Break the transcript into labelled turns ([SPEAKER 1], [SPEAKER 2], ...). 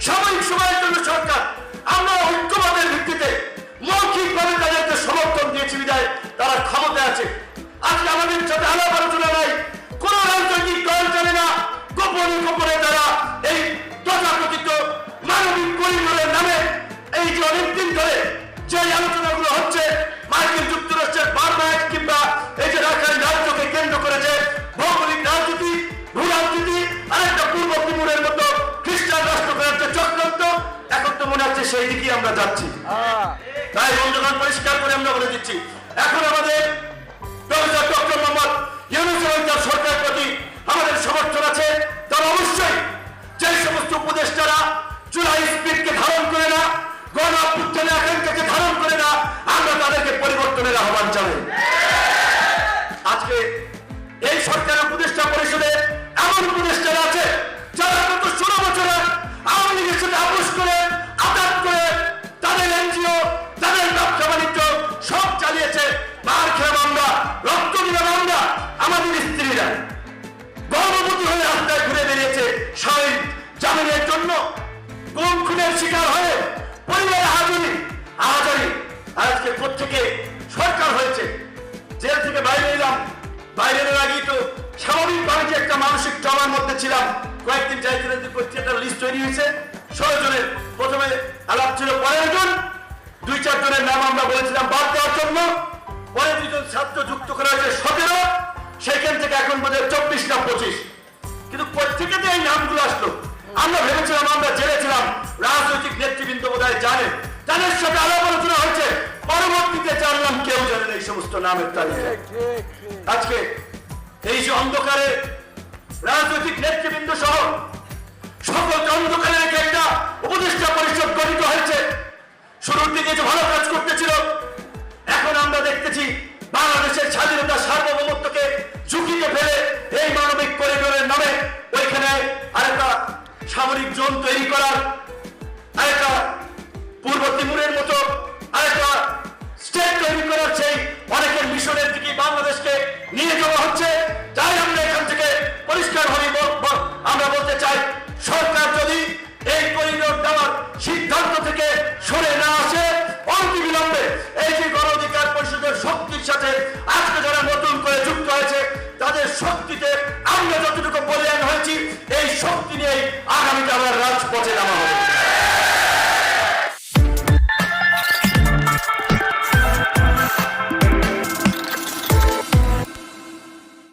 [SPEAKER 1] সাময়িক সময়ের জন্য সরকার, আমরা ঐক্যবাদের ভিত্তিতে মৌখিকভাবে তাদেরকে সমর্থন দিয়েছি বিধায় তারা ক্ষমতায় আছে। আজকে আমাদের সাথে আলাপ আলোচনা নাই, কোন রাজনৈতিক দল চলে না, গোপনে গোপনে তারা এই তথাকথিত মানবিক করিডোরের নামে এই যে অনেকদিন ধরে যে আলোচনাগুলো হচ্ছে মার্কিন যুক্তরাষ্ট্রের বারবাইট কিংবা এই যে রাখাইন রাজ্যকে কেন্দ্র করেছে ভৌগোলিক রাজনীতি, ভূ রাজনীতি আর একটা পূর্ব তিমুরের মতো খ্রিস্টান রাষ্ট্র করার যে চক্রান্ত, এখন তো মনে হচ্ছে সেই দিকেই আমরা যাচ্ছি। তাই বন্ধুগণ, পরিষ্কার করে আমরা বলে দিচ্ছি, এখন আমাদের ডক্টর মোহাম্মদ ইউনূস এবং তার সরকারের প্রতি আমাদের সমর্থন আছে। তারা অবশ্যই যে সমস্ত উপদেষ্টারা জুলাই স্পিরিটকে ধারণ করে না, গণ অভ্যুত্থানের আকাঙ্ক্ষাকে ধারণ করে না, আমরা তাদেরকে পরিবর্তনের আহ্বান জানাই। আজকে এই সরকারের উপদেষ্টা পরিষদে এমন উপদেষ্টারা আছে যারা গত 16 বছরে আওয়ামী লীগের সাথে আপোষ করে, আঘাত করে তাদের এনজিও, তাদের ব্যবসা বাণিজ্য সব চালিয়েছে। মার খেয়ে আমরা, রক্ত দিলাম আমরা, আমাদের স্ত্রীরা গর্ভবতী হয়ে রাস্তায় ঘুরে বেরিয়েছে স্বামীর জামিনের জন্য, গুম খুনের শিকার হয়ে পরিবারে আহাজারি। আজকে প্রত্যেকে সরকার হয়েছে, জেল থেকে বাইরে এলাম, বাইরের আগেই তো স্বাভাবিকভাবে যে একটা মানসিক ট্রমার মধ্যে ছিলাম। কয়েকদিন যাইতে একটা লিস্ট তৈরি হয়েছে 16 জনের, প্রথমে আলাপ ছিল 15 জন, 2-4 জনের নাম আমরা বলেছিলাম বাদ দেওয়ার জন্য, পরে 2 জন ছাত্র যুক্ত করা হয়েছে 17, সেখান থেকে এখন বোধ হয় 24 না 25। কিন্তু প্রত্যেকে এই নামগুলো আসলো, আমরা ভেবেছিলাম, আমরা জেনেছিলাম রাজনৈতিক নেতৃবৃন্দ বোধহয় জানেন, তাদের সাথে আলাপ আলোচনা হয়েছে, পরবর্তীতে জানলাম কেউ জানেন এই সমস্ত নামের তালিকা। আজকে এই যে অন্ধকারে রাজনৈতিক নেতৃবৃন্দ সহ সকলকে অন্ধকারে রেখে একটা উপদেষ্টা পরিষদ গঠিত হয়েছে। শুরুর দিকে যে ভালো কাজ করতেছিল, এখন আমরা দেখতেছি বাংলাদেশের স্বাধীনতা সার্বভৌমত্বকে ঝুঁকিতে ফেলে এই মানবিক করিডোরের নামে ওইখানে আরেকটা সামরিক জোন তৈরি করার, আরেকটা পূর্ব তিমুরের মতো আরেকটা স্টেট তৈরি করার সেই অনেকের মিশনের দিকে বাংলাদেশকে নিয়ে যাওয়া হচ্ছে। তাই আমরা এখান থেকে পরিষ্কারভাবে আমরা বলতে চাই, সরকার যদি এই করিডোর দেওয়ার সিদ্ধান্ত থেকে সরে না আসে, অনতিবিলম্বে এই যে গণ অধিকার পরিষদের শক্তির সাথে আজকে যারা নতুন করে যুক্ত হয়েছে, তাদের শক্তিতে আমরা যতটুকু বলিয়ান হয়েছি, এই শক্তি নিয়েই আগামীতে আমরা রাজপথে নামা হবে।